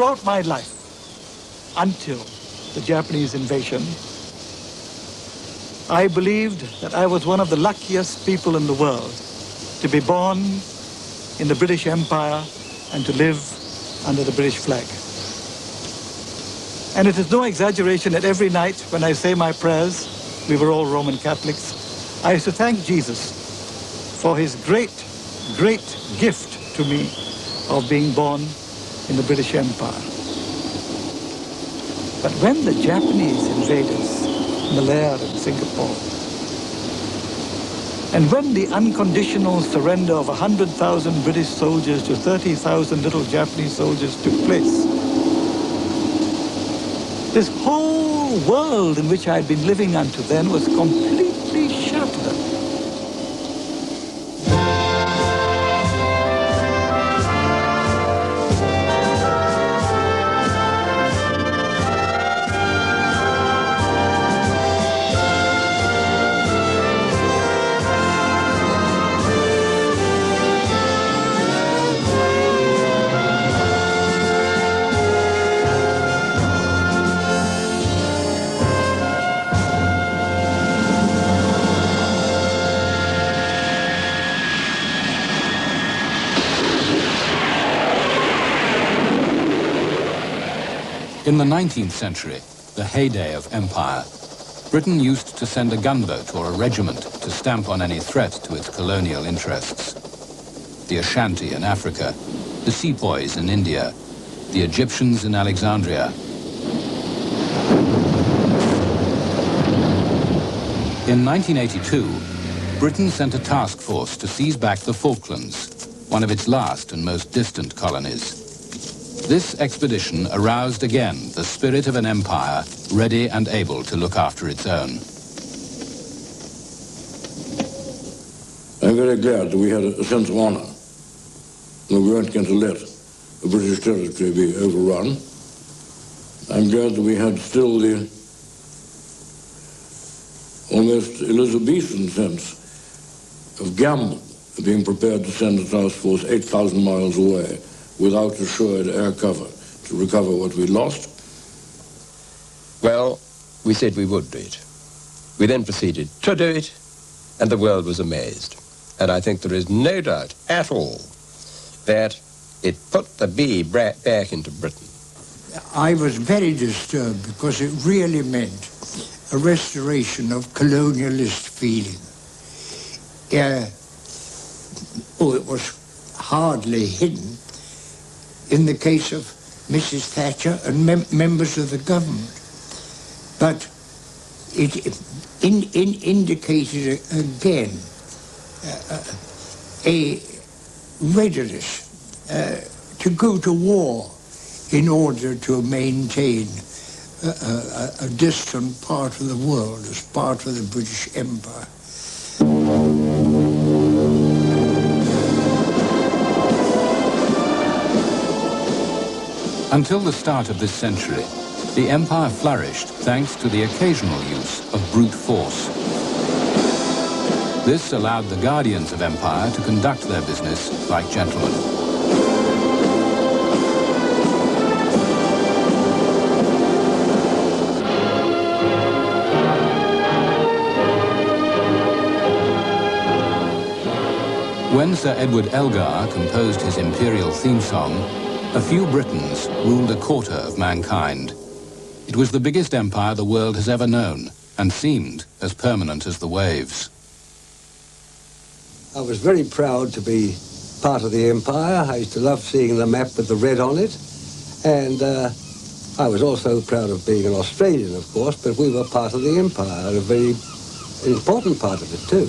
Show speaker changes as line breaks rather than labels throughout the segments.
throughout my life, until the Japanese invasion, I believed that I was one of the luckiest people in the world to be born in the British Empire and to live under the British flag. And it is no exaggeration that every night when I say my prayers, we were all Roman Catholics, I used to thank Jesus for his great, great gift to me of being born in the British Empire. But when the Japanese invaders, Malaya and Singapore, and when the unconditional surrender of 100,000 British soldiers to 30,000 little Japanese soldiers took place, this whole world in which I had been living until then was completely shattered.
In the 19th century, the heyday of empire, Britain used to send a gunboat or a regiment to stamp on any threat to its colonial interests. The Ashanti in Africa, the sepoys in India, the Egyptians in Alexandria. In 1982, Britain sent a task force to seize back the Falklands, one of its last and most distant colonies. This expedition aroused again the spirit of an empire ready and able to look after its own.
I'm very glad that we had a sense of honor, that we weren't going to let the British territory be overrun. I'm glad that we had still the almost Elizabethan sense of gamble, of being prepared to send a task force 8,000 miles away without assured air cover to recover what we lost.
Well, we said we would do it. We then proceeded to do it, and the world was amazed. And I think there is no doubt at all that it put the bee back into Britain.
I was very disturbed because it really meant a restoration of colonialist feeling. It was hardly hidden in the case of Mrs. Thatcher and members of the government. But it indicated again a readiness to go to war in order to maintain a distant part of the world as part of the British Empire.
Until the start of this century, the empire flourished thanks to the occasional use of brute force. This allowed the guardians of empire to conduct their business like gentlemen. When Sir Edward Elgar composed his imperial theme song, a few Britons ruled a quarter of mankind. It was the biggest empire the world has ever known, and seemed as permanent as the waves.
I was very proud to be part of the empire. I used to love seeing the map with the red on it. And I was also proud of being an Australian, of course, but we were part of the empire, a very important part of it too.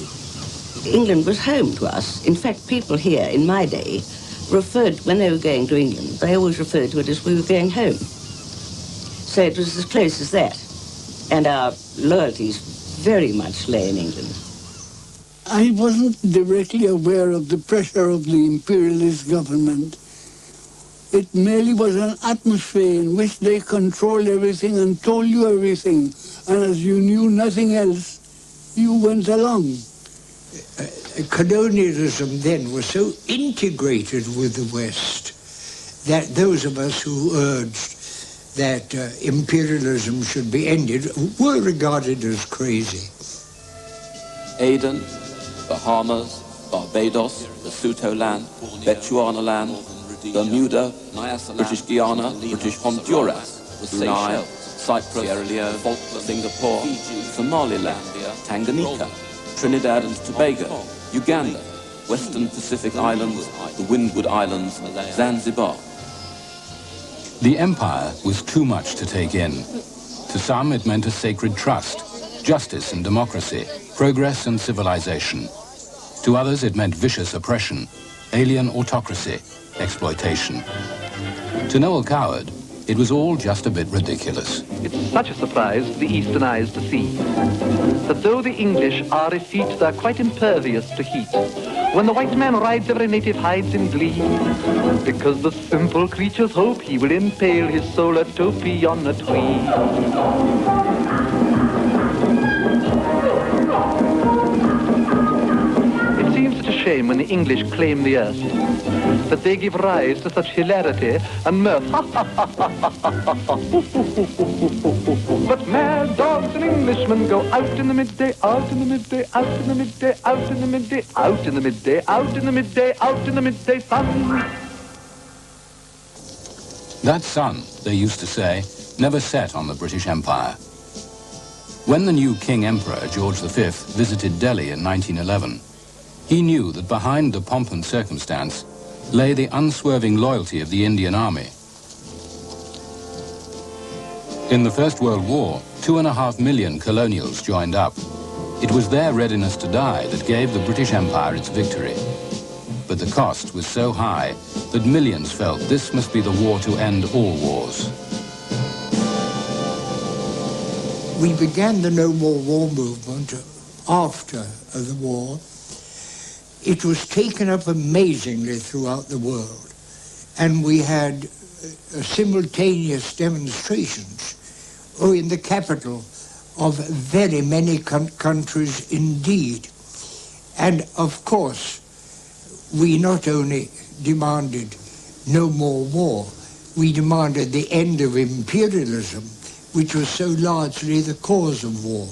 England was home to us. In fact, people here in my day referred, when they were going to England, they always referred to it as we were going home. So it was as close as that. And our loyalties very much lay in England.
I wasn't directly aware of the pressure of the imperialist government. It merely was an atmosphere in which they controlled everything and told you everything. And as you knew nothing else, you went along.
Colonialism then was so integrated with the West that those of us who urged that imperialism should be ended were regarded as crazy.
Aden, Bahamas, Barbados, Lesotho land, Bechuana land, Bermuda, British Guiana, British Honduras, Brunei, Cyprus, Sierra Leone, Singapore, Somaliland, Tanganyika, Trinidad and Tobago, Uganda, Western Pacific Islands, the Windward Islands, Zanzibar.
The empire was too much to take in. To some, it meant a sacred trust, justice and democracy, progress and civilization. To others, it meant vicious oppression, alien autocracy, exploitation. To Noel Coward, it was all just a bit ridiculous.
It's such a surprise to the Eastern eyes to see that though the English are effete, they're quite impervious to heat. When the white man rides, every native hides in glee, because the simple creatures hope he will impale his solar topi on a tree. It seems such a shame when the English claim the earth, that they give rise to such hilarity and mirth. But mad dogs and Englishmen go out in the midday, out in the midday, out in the midday, out in the midday, out in the midday, out in the midday, out in the midday sun.
That sun, they used to say, never set on the British Empire. When the new King Emperor, George V, visited Delhi in 1911, he knew that behind the pomp and circumstance lay the unswerving loyalty of the Indian Army. In the First World War, 2.5 million colonials joined up. It was their readiness to die that gave the British Empire its victory. But the cost was so high that millions felt this must be the war to end all wars.
We began the No More War movement after the war. It was taken up amazingly throughout the world, and we had simultaneous demonstrations in the capital of very many countries indeed. And of course, we not only demanded no more war, we demanded the end of imperialism, which was so largely the cause of war.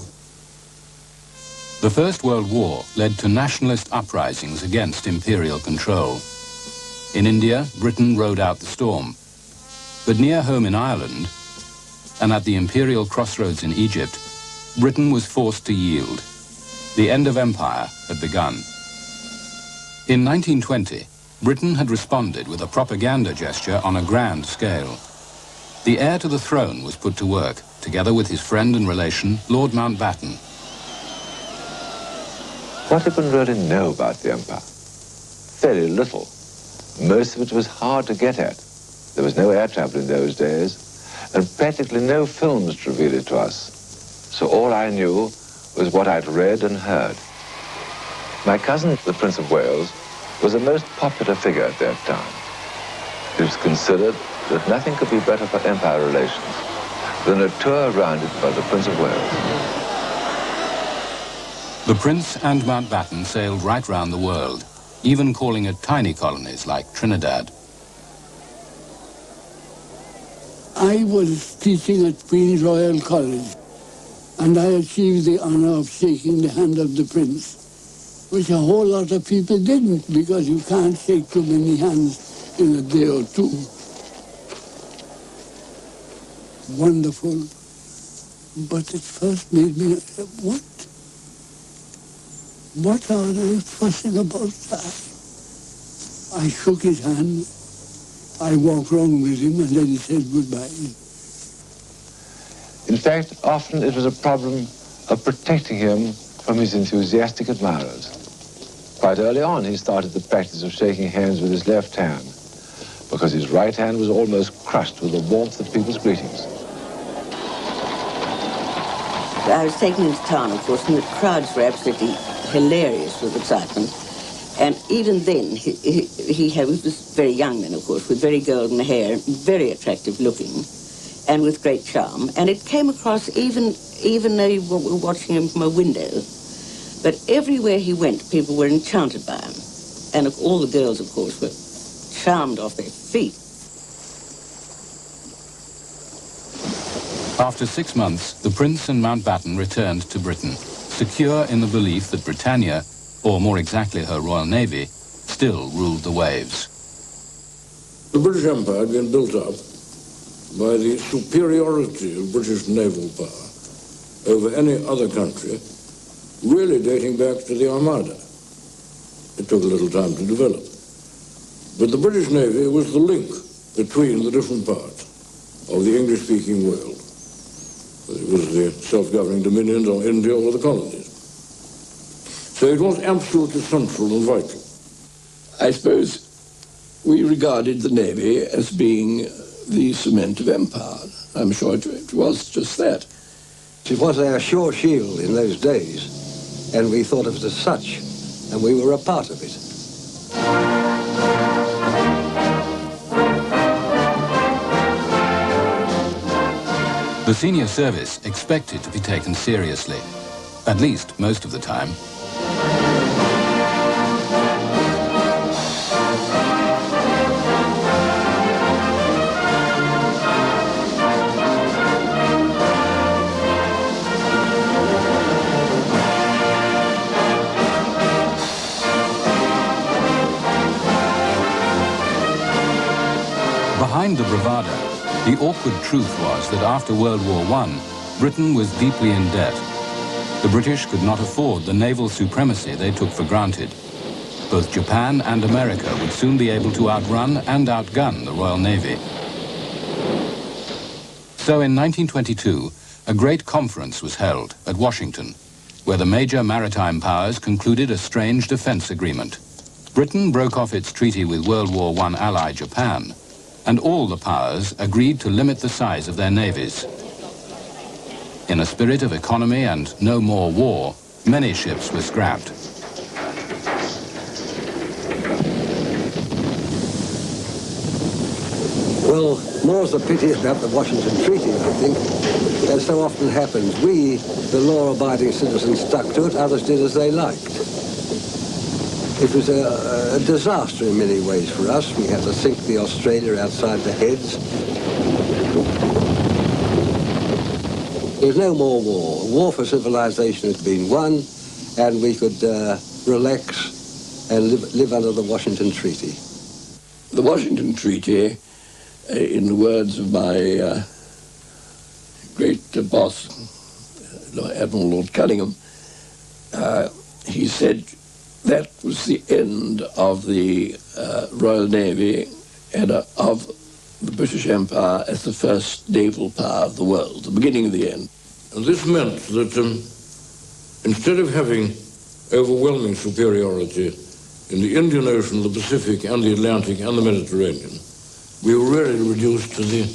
The First World War led to nationalist uprisings against imperial control. In India, Britain rode out the storm. But near home in Ireland, and at the imperial crossroads in Egypt, Britain was forced to yield. The end of empire had begun. In 1920, Britain had responded with a propaganda gesture on a grand scale. The heir to the throne was put to work, together with his friend and relation, Lord Mountbatten.
What did one really know about the empire? Very little. Most of it was hard to get at. There was no air travel in those days, and practically no films to reveal it to us. So all I knew was what I'd read and heard. My cousin, the Prince of Wales, was the most popular figure at that time. It was considered that nothing could be better for empire relations than a tour around it by the Prince of Wales.
The Prince and Mountbatten sailed right round the world, even calling at tiny colonies like Trinidad.
I was teaching at Queen's Royal College, and I achieved the honor of shaking the hand of the Prince, which a whole lot of people didn't, because you can't shake too many hands in a day or two. Wonderful. But it first made me, what? What are they fussing about that? I shook his hand. I walked round with him, and then he said goodbye.
In fact, often it was a problem of protecting him from his enthusiastic admirers. Quite early on, he started the practice of shaking hands with his left hand, because his right hand was almost crushed with the warmth of people's greetings.
I was taken into town, of course, and the crowds were absolutely hilarious with excitement. And even then, he was very young then, of course, with very golden hair, very attractive looking, and with great charm. And it came across, even though you were watching him from a window, but everywhere he went, people were enchanted by him. And all the girls, of course, were charmed off their feet.
After 6 months, the Prince and Mountbatten returned to Britain, secure in the belief that Britannia, or more exactly her Royal Navy, still ruled the waves.
The British Empire had been built up by the superiority of British naval power over any other country, really dating back to the Armada. It took a little time to develop. But the British Navy was the link between the different parts of the English-speaking world. It was the self-governing dominions of India or the colonies. So it was absolutely central and vital.
I suppose we regarded the Navy as being the cement of empire. I'm sure it was just that.
It was our sure shield in those days, and we thought of it as such, and we were a part of it.
The senior service expected to be taken seriously, at least most of the time. Behind the bravado, the awkward truth was that after World War I, Britain was deeply in debt. The British could not afford the naval supremacy they took for granted. Both Japan and America would soon be able to outrun and outgun the Royal Navy. So in 1922, a great conference was held at Washington, where the major maritime powers concluded a strange defense agreement. Britain broke off its treaty with World War I ally Japan, and all the powers agreed to limit the size of their navies. In a spirit of economy and no more war, many ships were scrapped.
Well, more's the pity about the Washington Treaty, I think. As so often happens, we, the law-abiding citizens, stuck to it, others did as they liked. It was a disaster in many ways for us. We had to sink the Australia outside the Heads. There was no more war. War for civilization had been won, and we could relax and live under the Washington Treaty.
The Washington Treaty, in the words of my great boss, Admiral Lord Cunningham, he said that was the end of the Royal Navy and of the British Empire as the first naval power of the world, the beginning of the end.
And this meant that instead of having overwhelming superiority in the Indian Ocean, the Pacific, and the Atlantic, and the Mediterranean, we were really reduced to the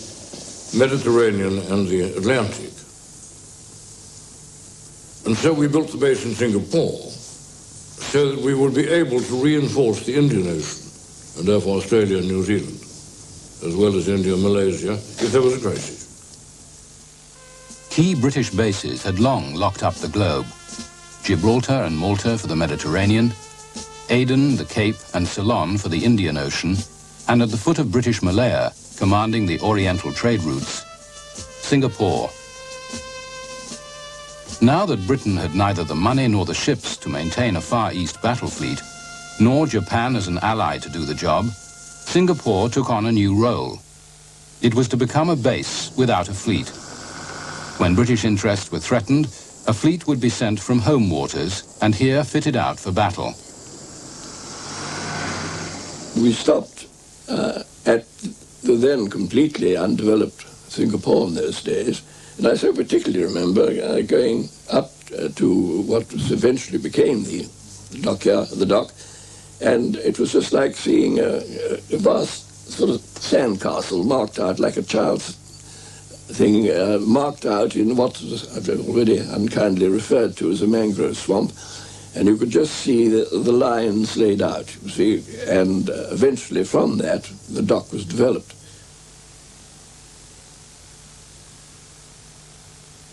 Mediterranean and the Atlantic. And so we built the base in Singapore so that we would be able to reinforce the Indian Ocean, and therefore Australia and New Zealand, as well as India and Malaysia, if there was a crisis.
Key British bases had long locked up the globe. Gibraltar and Malta for the Mediterranean, Aden, the Cape, and Ceylon for the Indian Ocean, and at the foot of British Malaya, commanding the Oriental trade routes, Singapore. Now that Britain had neither the money nor the ships to maintain a Far East battle fleet, nor Japan as an ally to do the job, Singapore took on a new role. It was to become a base without a fleet. When British interests were threatened, a fleet would be sent from home waters and here fitted out for battle.
We stopped at the then completely undeveloped Singapore in those days, and I so particularly remember going up to what eventually became the dock, and it was just like seeing a vast sort of sandcastle marked out like a child's thing, marked out in what I've already unkindly referred to as a mangrove swamp, and you could just see the lines laid out, you see, and eventually from that the dock was developed.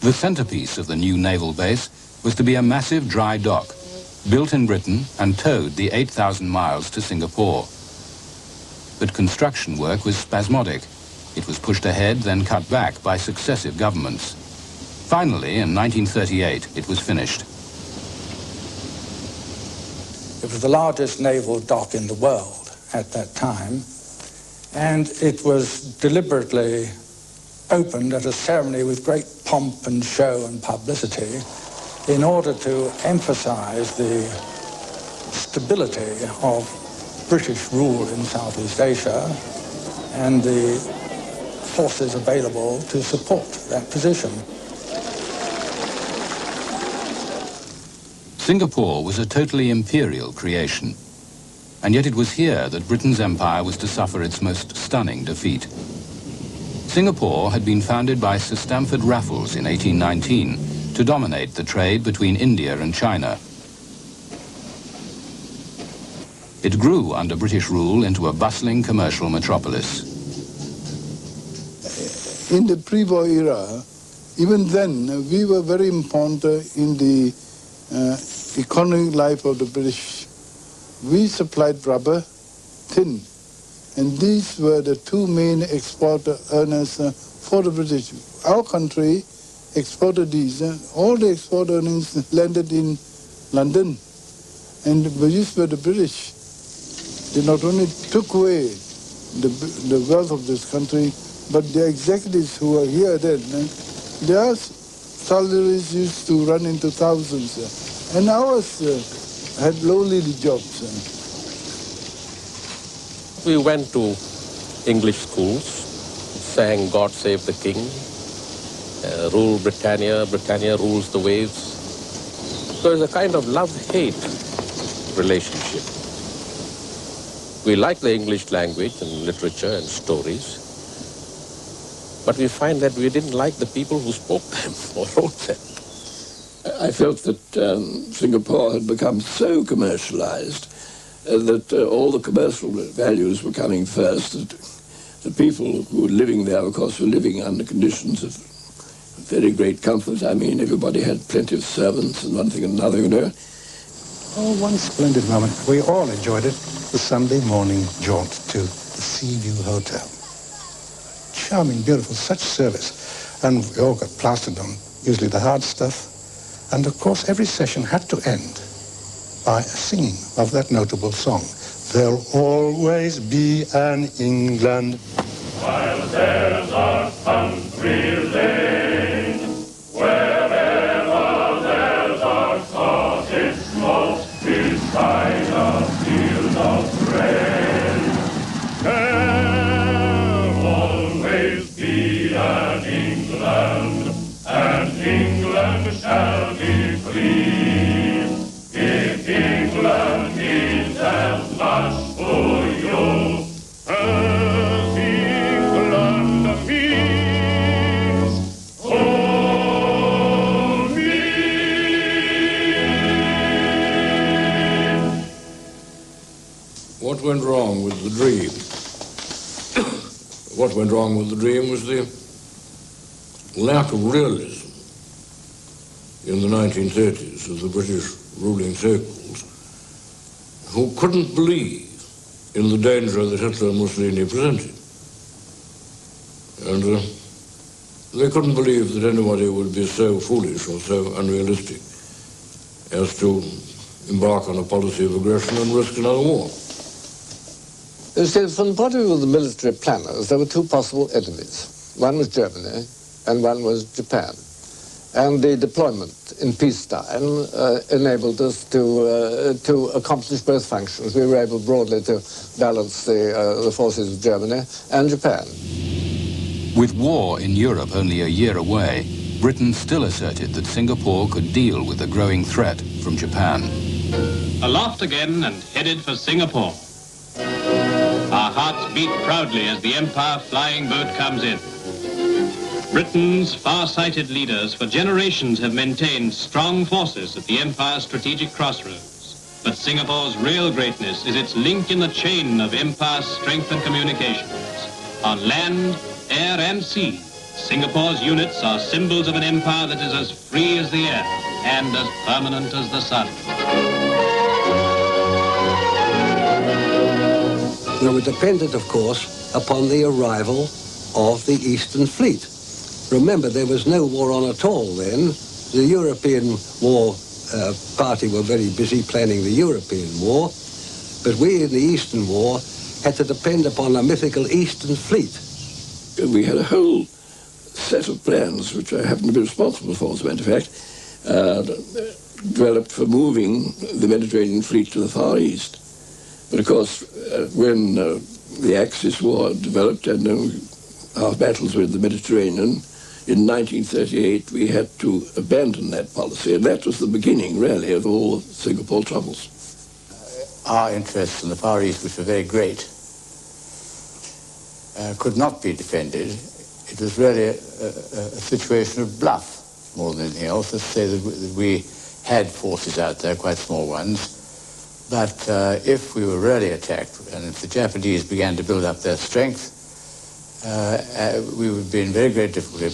The centerpiece of the new naval base was to be a massive dry dock, built in Britain and towed the 8,000 miles to Singapore. But construction work was spasmodic. It was pushed ahead, then cut back by successive governments. Finally, in 1938, it was finished.
It was the largest naval dock in the world at that time, and it was deliberately opened at a ceremony with great pomp and show and publicity in order to emphasize the stability of British rule in Southeast Asia and the forces available to support that position.
Singapore was a totally imperial creation, and yet it was here that Britain's empire was to suffer its most stunning defeat. Singapore had been founded by Sir Stamford Raffles in 1819 to dominate the trade between India and China. It grew under British rule into a bustling commercial metropolis.
In the pre-war era, even then, we were very important in the economic life of the British. We supplied rubber, tin, and these were the two main export earners for the British. Our country exported these. All the export earnings landed in London, and these were the British. They not only took away the wealth of this country, but the executives who were here then, their salaries used to run into thousands, and ours had lowly jobs.
We went to English schools, sang God Save the King, Rule Britannia, Britannia rules the waves. So it's a kind of love-hate relationship. We like the English language and literature and stories, but we find that we didn't like the people who spoke them or wrote them.
I felt that Singapore had become so commercialized that all the commercial values were coming first. That the people who were living there, of course, were living under conditions of very great comfort. I mean, everybody had plenty of servants and one thing and another, you know.
Oh, one splendid moment. We all enjoyed it. The Sunday morning jaunt to the Seaview Hotel. Charming, beautiful, such service. And we all got plastered on, usually the hard stuff. And of course, every session had to end by a singing of that notable song. There'll always be an England.
While there's a country lane, wherever there's a cottage smoke beside a field of grain, there'll always be an England, and England shall be free. If England needs as much for you as England means for me.
What went wrong with the dream? What went wrong with the dream was the lack of realism in the 1930s of the British ruling circles, who couldn't believe in the danger that Hitler and Mussolini presented. And they couldn't believe that anybody would be so foolish or so unrealistic as to embark on a policy of aggression and risk another war.
You see, from the point of view of the military planners, there were two possible enemies. One was Germany, and one was Japan. And the deployment in peacetime enabled us to accomplish both functions. We were able broadly to balance the forces of Germany and Japan.
With war in Europe only a year away, Britain still asserted that Singapore could deal with the growing threat from Japan.
Aloft again and headed for Singapore. Our hearts beat proudly as the Empire flying boat comes in. Britain's far-sighted leaders for generations have maintained strong forces at the Empire's strategic crossroads. But Singapore's real greatness is its link in the chain of Empire's strength and communications. On land, air and sea, Singapore's units are symbols of an empire that is as free as the air and as permanent as the sun.
Now, it depended, of course, upon the arrival of the Eastern Fleet. Remember, there was no war on at all then. The European War Party were very busy planning the European War, but we in the Eastern War had to depend upon a mythical Eastern Fleet.
We had a whole set of plans, which I happen to be responsible for, as a matter of fact, developed for moving the Mediterranean fleet to the Far East. But of course, when the Axis War developed and our battles with the Mediterranean, in 1938 we had to abandon that policy, and that was the beginning, really, of all Singapore troubles.
Our interests in the Far East, which were very great, could not be defended. It was really a situation of bluff more than anything else. Let's say that we had forces out there, quite small ones, but if we were really attacked and if the Japanese began to build up their strength, we would be in very great difficulty.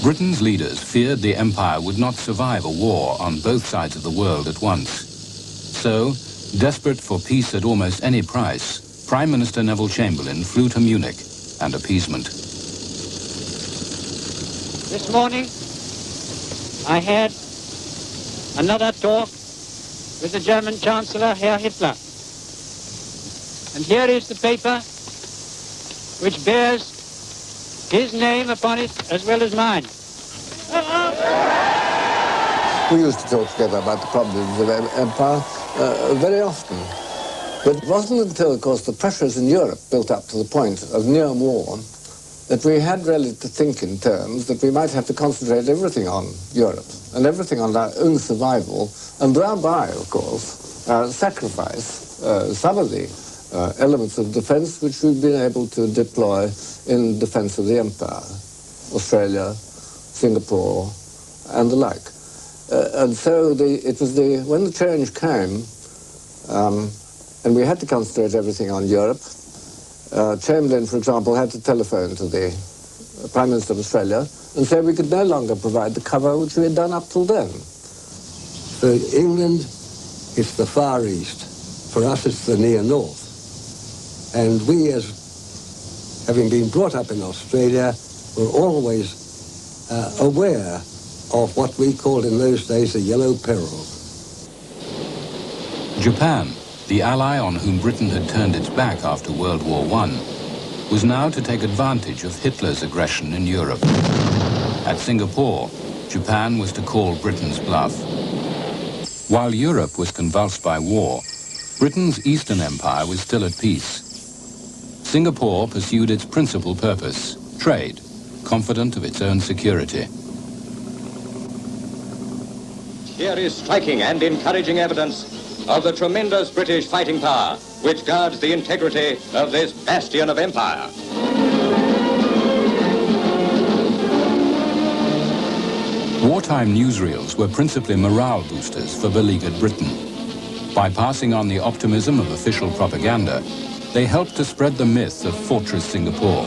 Britain's leaders feared the empire would not survive a war on both sides of the world at once. So, desperate for peace at almost any price, Prime Minister Neville Chamberlain flew to Munich and appeasement.
This morning, I had another talk with the German Chancellor, Herr Hitler. And here is the paper which bears his name upon it as well as mine.
We used to talk together about the problems of empire very often. But it wasn't until, of course, the pressures in Europe built up to the point of near war that we had really to think in terms that we might have to concentrate everything on Europe and everything on our own survival, and thereby, of course, sacrifice some of the elements of defense which we've been able to deploy in defense of the empire, Australia, Singapore, and the like. And so it was when the change came, and we had to concentrate everything on Europe. Chamberlain, for example, had to telephone to the Prime Minister of Australia and say we could no longer provide the cover which we had done up till then.
For England, it's the Far East. For us, it's the near North. And we, as having been brought up in Australia, were always aware of what we called in those days the Yellow Peril.
Japan, the ally on whom Britain had turned its back after World War I, was now to take advantage of Hitler's aggression in Europe. At Singapore, Japan was to call Britain's bluff. While Europe was convulsed by war, Britain's Eastern Empire was still at peace. Singapore pursued its principal purpose, trade, confident of its own security.
Here is striking and encouraging evidence of the tremendous British fighting power which guards the integrity of this bastion of empire.
Wartime newsreels were principally morale boosters for beleaguered Britain. By passing on the optimism of official propaganda, they helped to spread the myth of Fortress Singapore.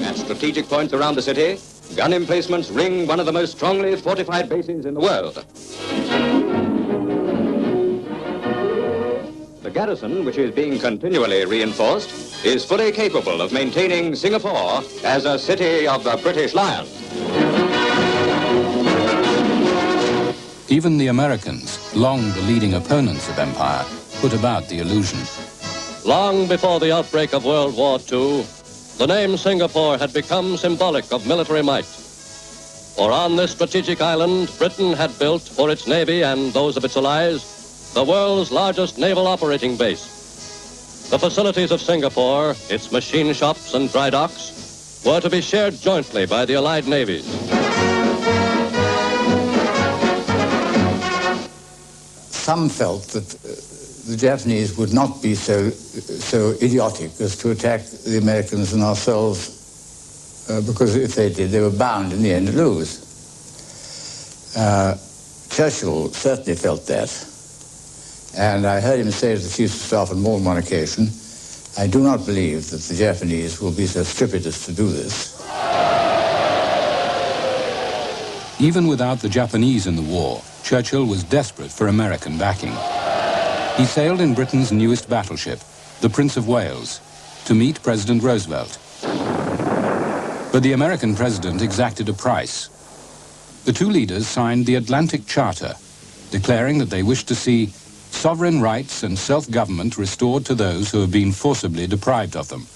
At strategic points around the city, gun emplacements ring one of the most strongly fortified bases in the world. The garrison, which is being continually reinforced, is fully capable of maintaining Singapore as a city of the British Lion.
Even the Americans, long the leading opponents of empire, put about the illusion.
Long before the outbreak of World War II, the name Singapore had become symbolic of military might. For on this strategic island, Britain had built for its navy and those of its allies the world's largest naval operating base. The facilities of Singapore, its machine shops and dry docks, were to be shared jointly by the allied navies.
Some felt that the Japanese would not be so idiotic as to attack the Americans and ourselves, because if they did, they were bound in the end to lose. Churchill certainly felt that, and I heard him say to the Chief of Staff on more than one occasion, "I do not believe that the Japanese will be so stupid as to do this."
Even without the Japanese in the war, Churchill was desperate for American backing. He sailed in Britain's newest battleship, the Prince of Wales, to meet President Roosevelt. But the American president exacted a price. The two leaders signed the Atlantic Charter, declaring that they wished to see sovereign rights and self-government restored to those who have been forcibly deprived of them.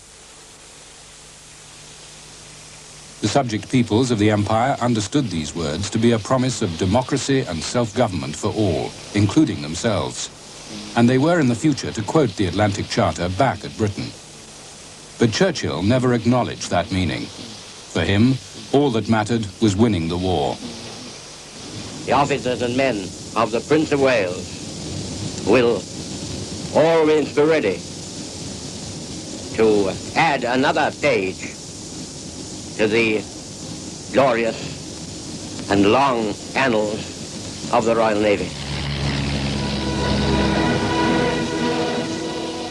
The subject peoples of the empire understood these words to be a promise of democracy and self-government for all, including themselves. And they were in the future to quote the Atlantic Charter back at Britain. But Churchill never acknowledged that meaning. For him, all that mattered was winning the war.
The officers and men of the Prince of Wales will always be ready to add another page to the glorious and long annals of the Royal Navy.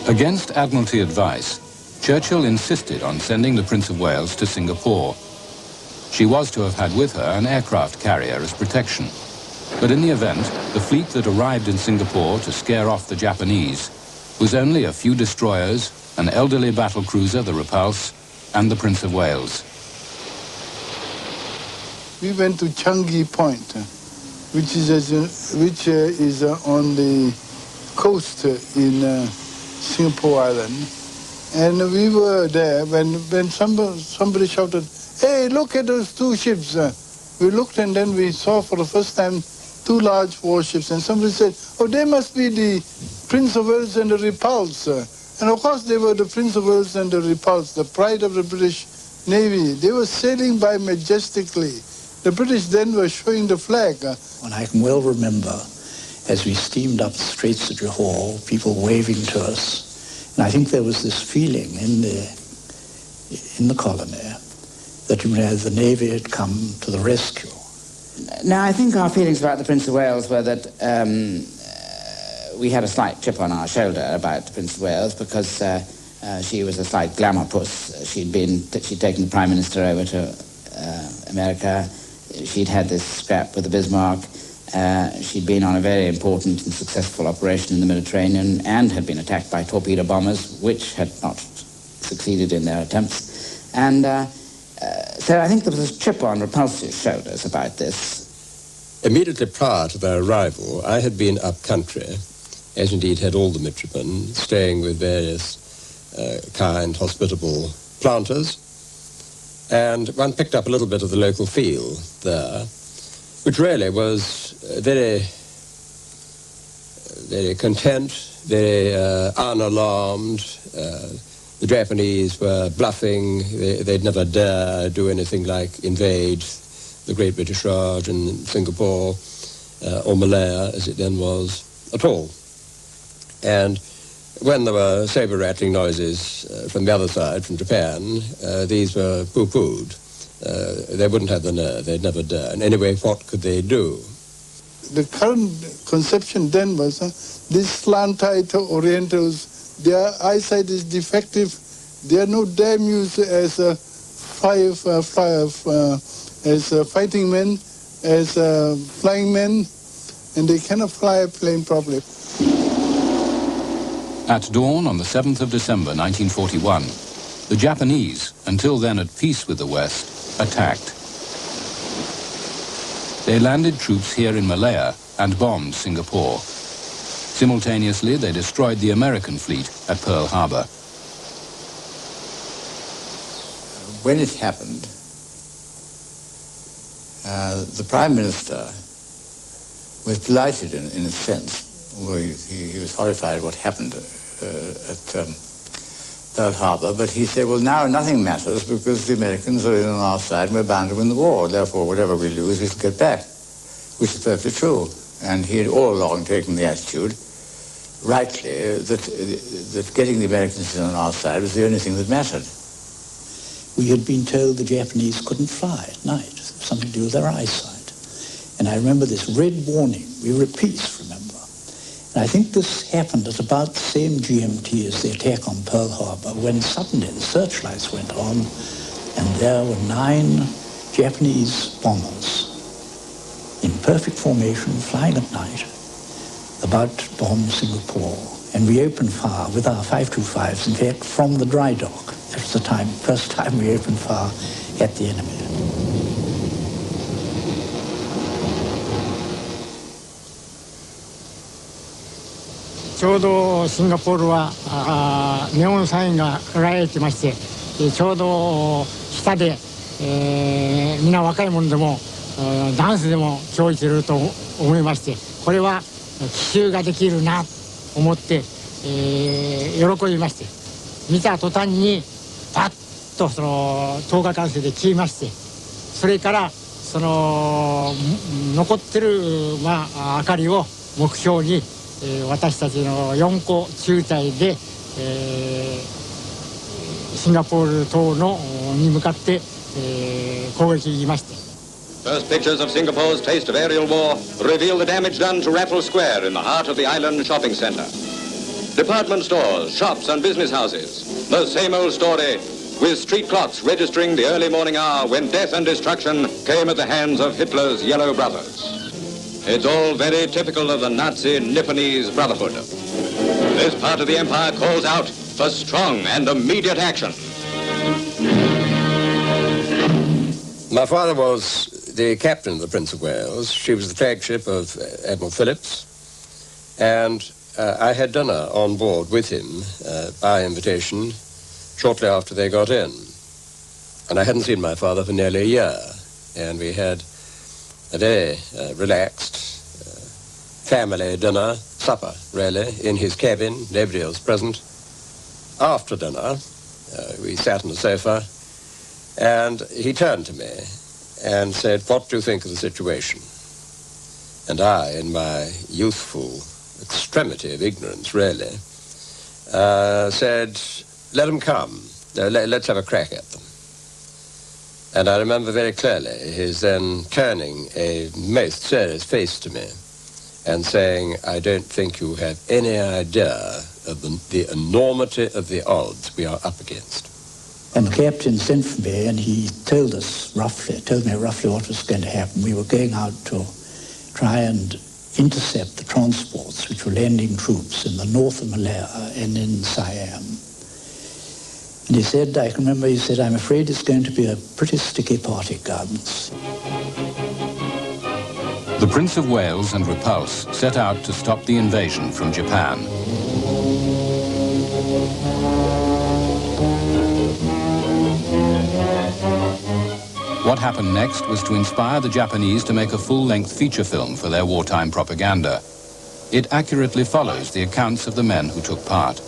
Against Admiralty advice, Churchill insisted on sending the Prince of Wales to Singapore. She was to have had with her an aircraft carrier as protection. But in the event, the fleet that arrived in Singapore to scare off the Japanese was only a few destroyers, an elderly battlecruiser, the Repulse, and the Prince of Wales.
We went to Changi Point, which is on the coast in Singapore Island. And we were there when somebody shouted, "Hey, look at those two ships." We looked and then we saw for the first time two large warships. And somebody said, "Oh, they must be the Prince of Wales and the Repulse." And of course they were the Prince of Wales and the Repulse, the pride of the British Navy. They were sailing by majestically. The British then were showing the flag.
And I can well remember, as we steamed up the Straits of Johor, people waving to us. And I think there was this feeling in the colony that the Navy had come to the rescue.
Now, I think our feelings about the Prince of Wales were that we had a slight chip on our shoulder about the Prince of Wales because she was a slight glamour puss. She'd taken the Prime Minister over to America. She'd had this scrap with the Bismarck. She'd been on a very important and successful operation in the Mediterranean and had been attacked by torpedo bombers, which had not succeeded in their attempts. And so I think there was a chip on Repulse's shoulders about this.
Immediately prior to their arrival, I had been up country, as indeed had all the midshipmen, staying with various kind, hospitable planters, and one picked up a little bit of the local feel there, which really was very, very content, very unalarmed. The Japanese were bluffing. They'd never dare do anything like invade the Great British Raj in Singapore, or Malaya, as it then was, at all. And when there were saber-rattling noises from the other side, from Japan, these were pooh-poohed. They wouldn't have the nerve. They'd never dare. And anyway, what could they do?
The current conception then was these slant-eyed Orientals, their eyesight is defective. They are no damn used as fighting men, as flying men, and they cannot fly a plane properly.
At dawn on the 7th of December 1941, the Japanese, until then at peace with the West, attacked. They landed troops here in Malaya and bombed Singapore. Simultaneously, they destroyed the American fleet at Pearl Harbor.
When it happened, the Prime Minister was delighted in a sense, although he was horrified at what happened at Pearl Harbor, but he said, well, now nothing matters because the Americans are on our side and we're bound to win the war. Therefore, whatever we lose, we shall get back, which is perfectly true. And he had all along taken the attitude, rightly, that getting the Americans on our side was the only thing that mattered.
We had been told the Japanese couldn't fly at night, something to do with their eyesight. And I remember this red warning, we were at peace, remember. And I think this happened at about the same GMT as the attack on Pearl Harbor, when suddenly the searchlights went on, and there were 9 Japanese bombers in perfect formation, flying at night, about to bomb Singapore. And we opened fire with our 525s, in fact, from the dry dock. That was the first time we opened fire at the enemy.
ちょうどシンガポールはネオンサインが輝いてまして、ちょうど下で、皆若い者でもダンスでも今日していると思いまして、これは奇襲ができるなと思って、喜びまして、見た途端にパッとその灯火管制で消えまして、それからその残ってる、明かりを目標に私たちの4個中隊で、シンガポール島に向かって、攻撃に行きまして。
First pictures of Singapore's taste of aerial war reveal the damage done to Raffles Square in the heart of the island shopping centre. Department stores, shops and business houses. The same old story, with street clocks registering the early morning hour when death and destruction came at the hands of Hitler's yellow brothers. It's all very typical of the Nazi Nipponese Brotherhood. This part of the empire calls out for strong and immediate action.
My father was the captain of the Prince of Wales. She was the flagship of Admiral Phillips. And I had dinner on board with him by invitation shortly after they got in. And I hadn't seen my father for nearly a year. And we had a very relaxed family dinner, supper, really, in his cabin, nobody else present. After dinner, we sat on the sofa, and he turned to me and said, "What do you think of the situation?" And I, in my youthful extremity of ignorance, really, said, "Let them come. Let's have a crack at them." And I remember very clearly his then turning a most serious face to me and saying, "I don't think you have any idea of the enormity of the odds we are up against."
And the captain sent for me and he told me roughly what was going to happen. We were going out to try and intercept the transports which were landing troops in the north of Malaya and in Siam. And he said, I can remember, he said, "I'm afraid it's going to be a pretty sticky party, Gardens."
The Prince of Wales and Repulse set out to stop the invasion from Japan. What happened next was to inspire the Japanese to make a full-length feature film for their wartime propaganda. It accurately follows the accounts of the men who took part.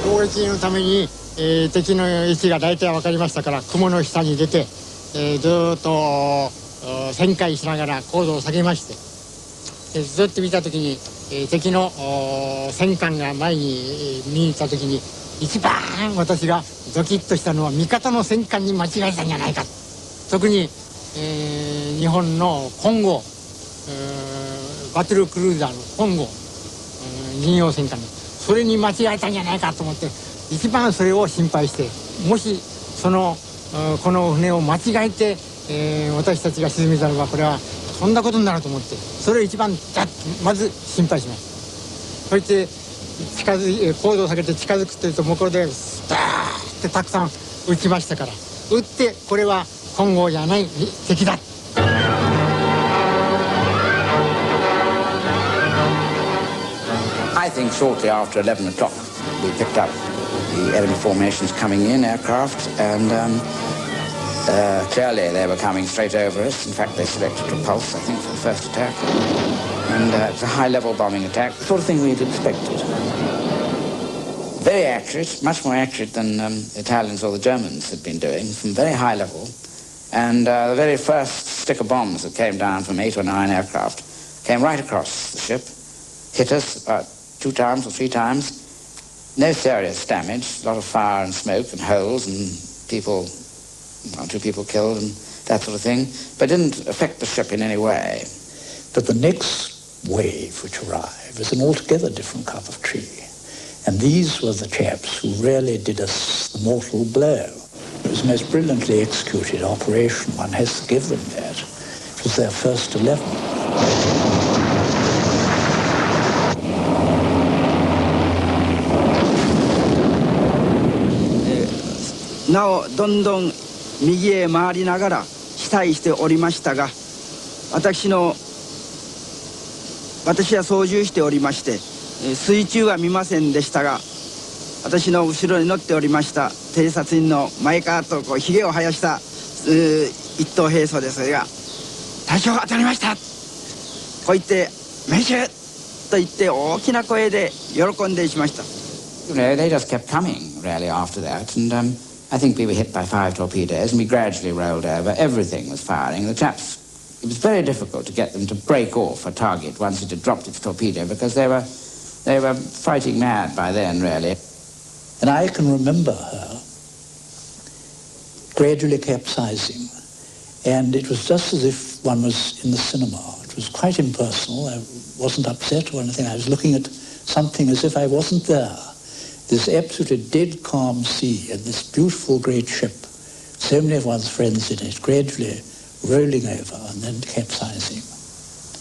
攻撃のために、敵の位置が大体分かりましたから雲の下に出て、ずっと旋回しながら高度を下げまして、ずっと見た時に、敵の戦艦が前に見に行った時に一番私がドキッとしたのは味方の戦艦に間違えたんじゃないか。特に、日本の金剛、バトルクルーザーの金剛、軍用戦艦それに間違えたんじゃないかと思って一番それを心配して、もしこの船を間違えて、私たちが沈めたらばこれはそんなことになると思って、それを一番まず心配しました。そして高度を下げて近づくというと向こうでスターってたくさん撃ちましたから、撃ってこれは金剛じゃない敵だ。
I think shortly after 11 o'clock we picked up the enemy formations coming in, aircraft, and clearly they were coming straight over us. In fact, they selected Repulse, I think, for the first attack. And it was a high-level bombing attack, the sort of thing we'd expected. Very accurate, much more accurate than the Italians or the Germans had been doing, from very high level. And the very first stick of bombs that came down from 8 or 9 aircraft came right across the ship, hit us about 2 times or 3 times. No serious damage, a lot of fire and smoke and holes and people, 1 or 2 people killed and that sort of thing, but didn't affect the ship in any way.
But the next wave which arrived was an altogether different cup of tea. And these were the chaps who really did us the mortal blow. It was a most brilliantly executed operation. One has to give them that. It was their first 11.
なおどんどん右へ回りながら支配しておりましたが、私は操縦しておりまして、水中は見ませんでしたが、私の後ろに乗っておりました偵察員の前からとこうひげを生やした一等兵曹ですが、大将当たりました、こう言って命中と言って大きな声で喜んでしました。
You know, they just kept coming really after that, and I think we were hit by 5 torpedoes, and we gradually rolled over. Everything was firing. The chaps, it was very difficult to get them to break off a target once it had dropped its torpedo, because they were fighting mad by then, really.
And I can remember her gradually capsizing, and it was just as if one was in the cinema. It was quite impersonal. I wasn't upset or anything. I was looking at something as if I wasn't there. This absolutely dead calm sea and this beautiful great ship, so many of one's friends in it, gradually rolling over and then capsizing.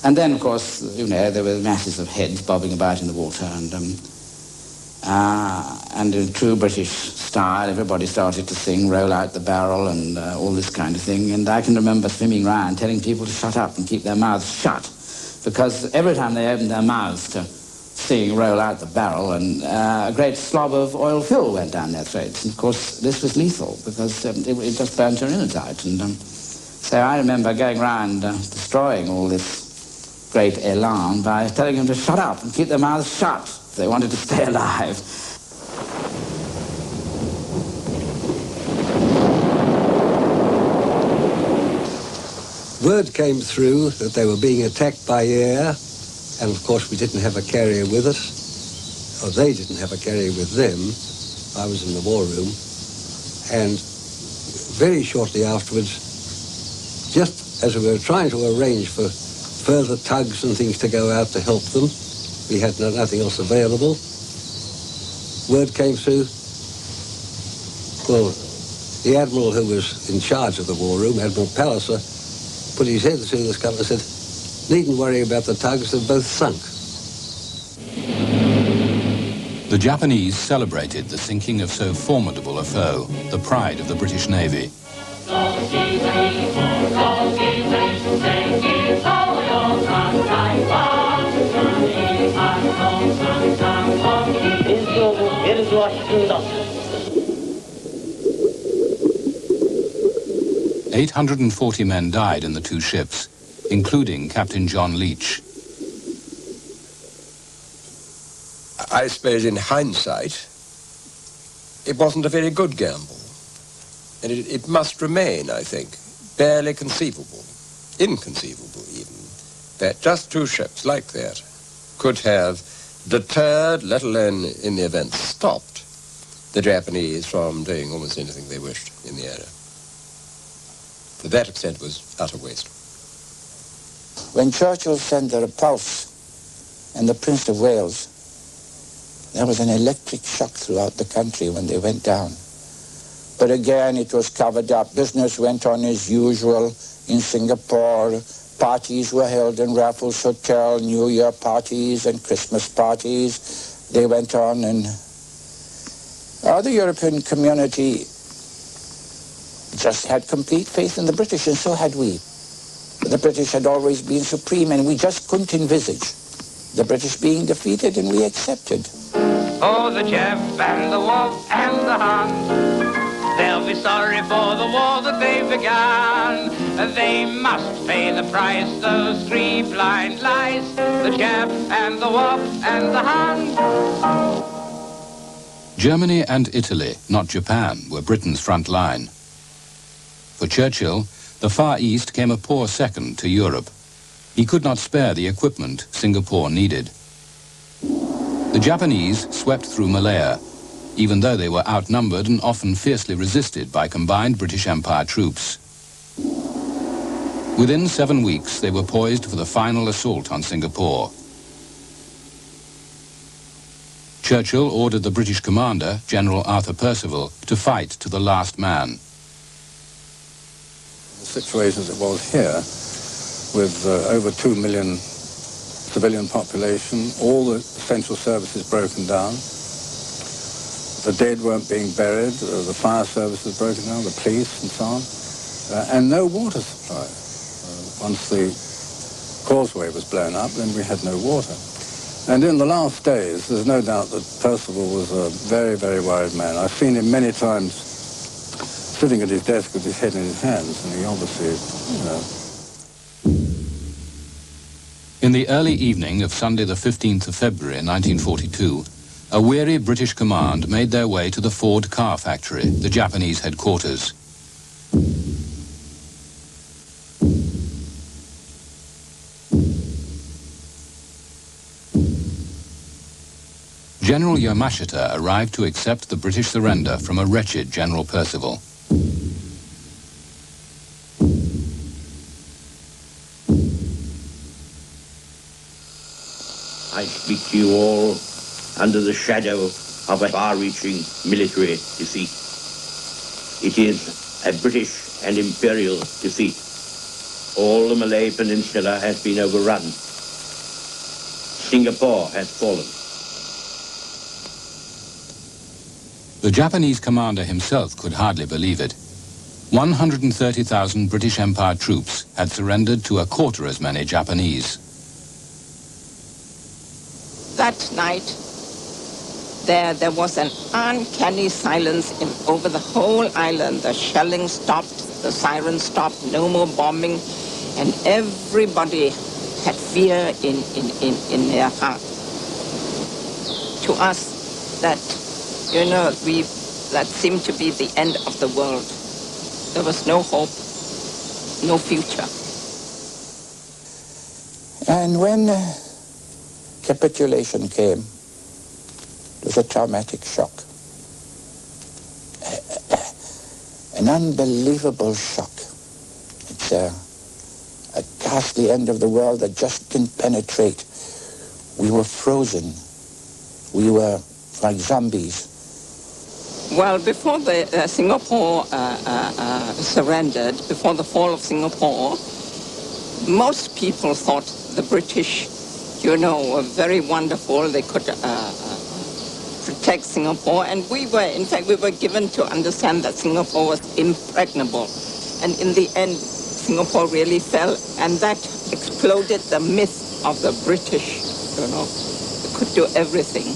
And then, of course, you know, there were masses of heads bobbing about in the water, and in true British style, everybody started to sing "Roll Out the Barrel" and all this kind of thing. And I can remember swimming round telling people to shut up and keep their mouths shut, because every time they opened their mouths to sing "Roll Out the Barrel," and a great slob of oil fill went down their throats. And of course, this was lethal, because it just burnt your innards out. And so I remember going round destroying all this great elan by telling them to shut up and keep their mouths shut if they wanted to stay alive.
Word came through that they were being attacked by air, and of course we didn't have a carrier with us, or they didn't have a carrier with them. I was in the war room, and very shortly afterwards, just as we were trying to arrange for further tugs and things to go out to help them, we had nothing else available. Word came through, well, the Admiral who was in charge of the war room, Admiral Palliser, put his head through the scuttle and said, "Needn't worry about the tugs, they've both sunk."
The Japanese celebrated the sinking of so formidable a foe, the pride of the British Navy. "840 men died in the two ships, including Captain John Leach."
I suppose in hindsight, it wasn't a very good gamble. And it must remain, I think, barely conceivable, inconceivable even, that just two ships like that could have deterred, let alone in the event stopped, the Japanese from doing almost anything they wished in the area. To that extent was utter waste.
When Churchill sent the Repulse and the Prince of Wales, there was an electric shock throughout the country when they went down. But again, it was covered up. Business went on as usual in Singapore. Parties were held in Raffles Hotel, New Year parties and Christmas parties. They went on, and the European community just had complete faith in the British, and so had we. The British had always been supreme, and we just couldn't envisage the British being defeated, and we accepted.
Oh, the Jeff and the Wolf and the Hun, they'll be sorry for the war that they began. They must pay the price, those three blind lies, the Jeff and the Wolf and the Hun.
Germany and Italy, not Japan, were Britain's front line. For Churchill, the Far East came a poor second to Europe. He could not spare the equipment Singapore needed. The Japanese swept through Malaya, even though they were outnumbered and often fiercely resisted by combined British Empire troops. Within 7 weeks, they were poised for the final assault on Singapore. Churchill ordered the British commander, General Arthur Percival, to fight to the last man.
The situation as it was here, with over 2 million civilian population, all the essential services broken down, the dead weren't being buried, the fire services broken down, the police and so on, and no water supply. Once the causeway was blown up, then we had no water. And in the last days, there's no doubt that Percival was a very, very worried man. I've seen him many times sitting at his desk with his head in his hands, and he obviously,
In the early evening of Sunday the 15th of February 1942, a weary British command made their way to the Ford car factory, the Japanese headquarters. General Yamashita arrived to accept the British surrender from a wretched General Percival.
I speak to you all under the shadow of a far-reaching military defeat. It is a British and imperial defeat. All the Malay Peninsula has been overrun. Singapore has fallen.
The Japanese commander himself could hardly believe it. 130,000 British Empire troops had surrendered to a quarter as many Japanese.
That night, there was an uncanny silence over the whole island. The shelling stopped, the sirens stopped, no more bombing, and everybody had fear in their heart. To us, that seemed to be the end of the world. There was no hope, no future.
And when capitulation came, it was a traumatic shock. An unbelievable shock. It's a ghastly end of the world that just didn't penetrate. We were frozen. We were like zombies.
Well, before the Singapore surrendered, before the fall of Singapore, most people thought the British, were very wonderful. They could protect Singapore, and we were given to understand that Singapore was impregnable. And in the end, Singapore really fell, and that exploded the myth of the British, They could do everything.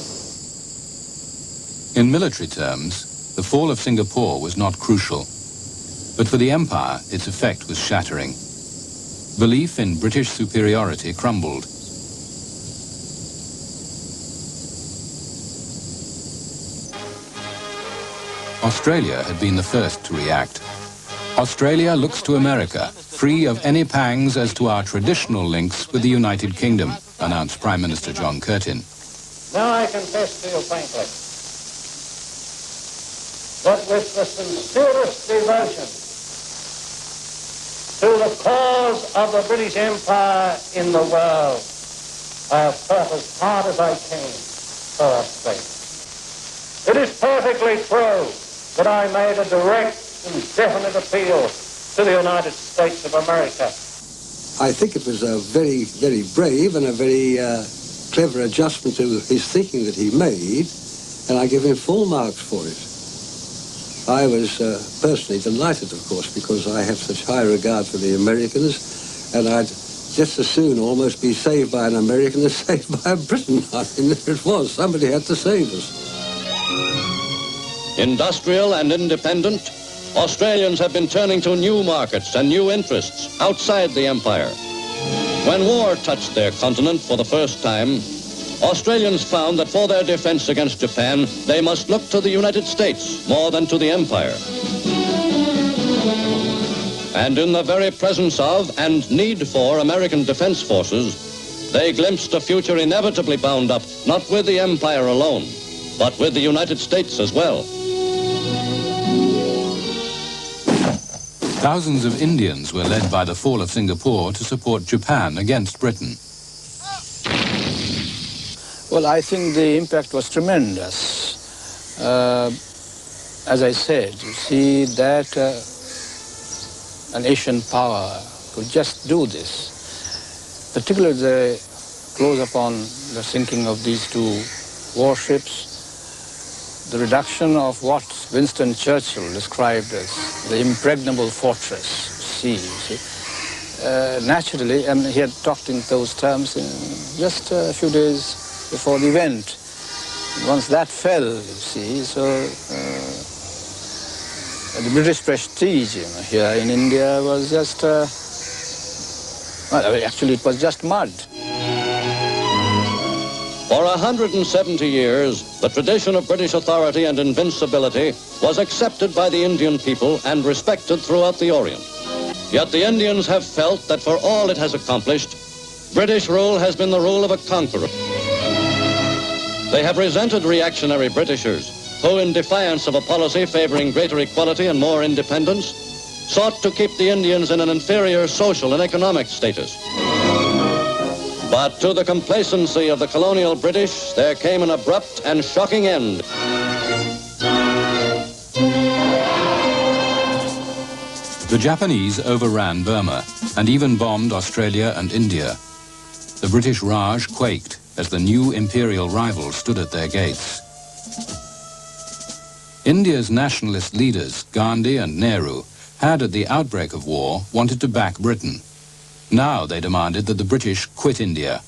In military terms, the fall of Singapore was not crucial. But for the empire, its effect was shattering. Belief in British superiority crumbled. Australia had been the first to react. Australia looks to America, free of any pangs as to our traditional links with the United Kingdom, announced Prime Minister John Curtin.
Now I confess to you frankly that with the sincerest devotion to the cause of the British Empire in the world, I have fought as hard as I can for Australia. It is perfectly true that I made a direct and definite appeal to the United States of America.
I think it was a very, very brave and a very clever adjustment to his thinking that he made, and I give him full marks for it. I was personally delighted, of course, because I have such high regard for the Americans, and I'd just as soon almost be saved by an American as saved by a Briton. I mean, there it was. Somebody had to save us.
Industrial and independent, Australians have been turning to new markets and new interests outside the empire. When war touched their continent for the first time, Australians found that for their defense against Japan, they must look to the United States more than to the empire. And in the very presence of and need for American defense forces, they glimpsed a future inevitably bound up not with the empire alone, but with the United States as well.
Thousands of Indians were led by the fall of Singapore to support Japan against Britain.
Well, I think the impact was tremendous. As I said, you see that an Asian power could just do this, particularly the close upon the sinking of these two warships, the reduction of what Winston Churchill described as the impregnable fortress sea. Naturally, and he had talked in those terms in just a few days before the event. Once that fell, you see, so the British prestige here in India was just, well, actually it was just mud.
For 170 years, the tradition of British authority and invincibility was accepted by the Indian people and respected throughout the Orient. Yet the Indians have felt that for all it has accomplished, British rule has been the rule of a conqueror. They have resented reactionary Britishers who, in defiance of a policy favoring greater equality and more independence, sought to keep the Indians in an inferior social and economic status. But to the complacency of the colonial British, there came an abrupt and shocking end.
The Japanese overran Burma and even bombed Australia and India. The British Raj quaked as the new imperial rival stood at their gates. India's nationalist leaders, Gandhi and Nehru, had at the outbreak of war wanted to back Britain. Now they demanded that the British quit India.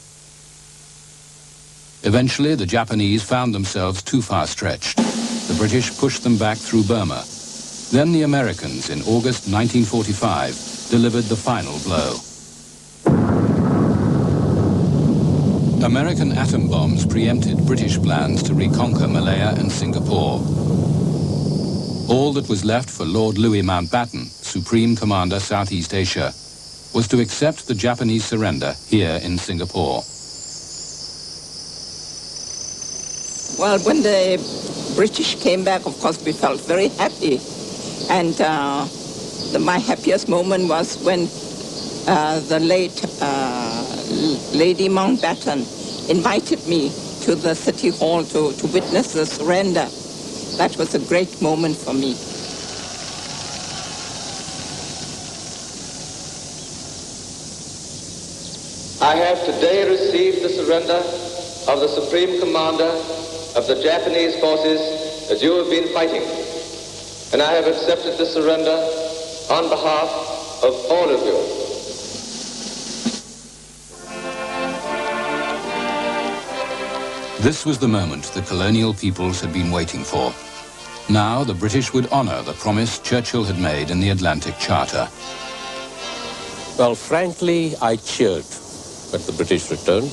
Eventually, the Japanese found themselves too far stretched. The British pushed them back through Burma. Then the Americans, in August 1945, delivered the final blow. American atom bombs preempted British plans to reconquer Malaya and Singapore. All that was left for Lord Louis Mountbatten, Supreme Commander Southeast Asia, was to accept the Japanese surrender here in Singapore.
Well, when the British came back, of course, we felt very happy. And my happiest moment was when the late Lady Mountbatten invited me to the City Hall to witness the surrender. That was a great moment for me.
I have today received the surrender of the Supreme Commander of the Japanese forces that you have been fighting. And I have accepted the surrender on behalf of all of you.
This was the moment the colonial peoples had been waiting for. Now the British would honor the promise Churchill had made in the Atlantic Charter.
Well, frankly, I cheered when the British returned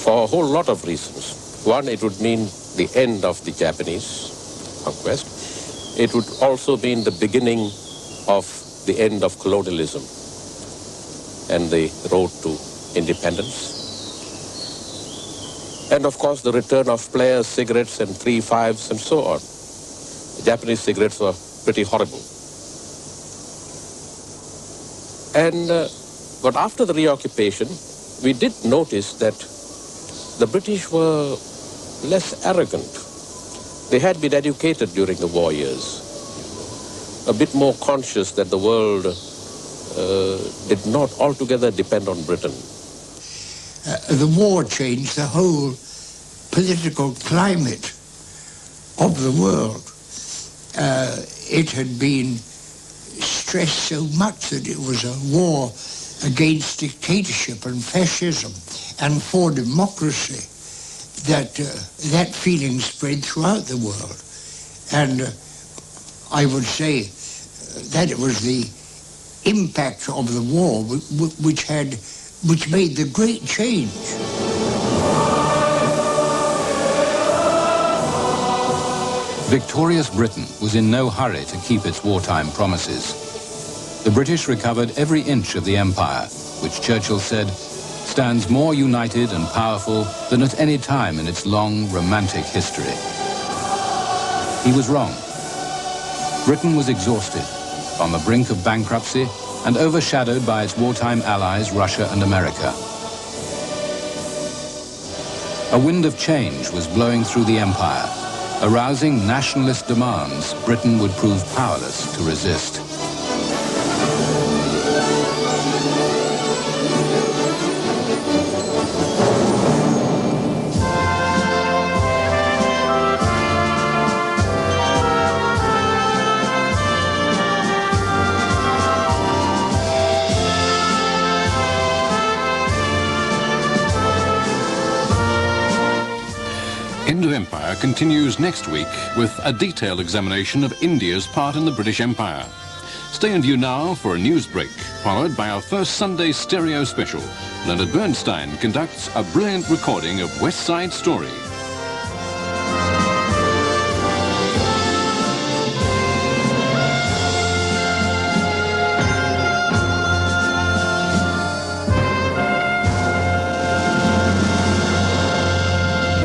for a whole lot of reasons. One, it would mean the end of the Japanese conquest. It would also mean the beginning of the end of colonialism and the road to independence. And of course, the return of players, cigarettes, and 3-5s, and so on. The Japanese cigarettes were pretty horrible. But after the reoccupation, we did notice that the British were less arrogant. They had been educated during the war years, a bit more conscious that the world did not altogether depend on Britain.
The war changed the whole political climate of the world. It had been stressed so much that it was a war against dictatorship and fascism and for democracy, that that feeling spread throughout the world. And I would say that it was the impact of the war which made the great change.
Victorious Britain was in no hurry to keep its wartime promises. The British recovered every inch of the empire, which Churchill said stands more united and powerful than at any time in its long, romantic history. He was wrong. Britain was exhausted, on the brink of bankruptcy, and overshadowed by its wartime allies, Russia and America. A wind of change was blowing through the empire, arousing nationalist demands Britain would prove powerless to resist.
End of Empire continues next week with a detailed examination of India's part in the British Empire. Stay in view now for a news break, followed by our first Sunday stereo special. Leonard Bernstein conducts a brilliant recording of West Side Story.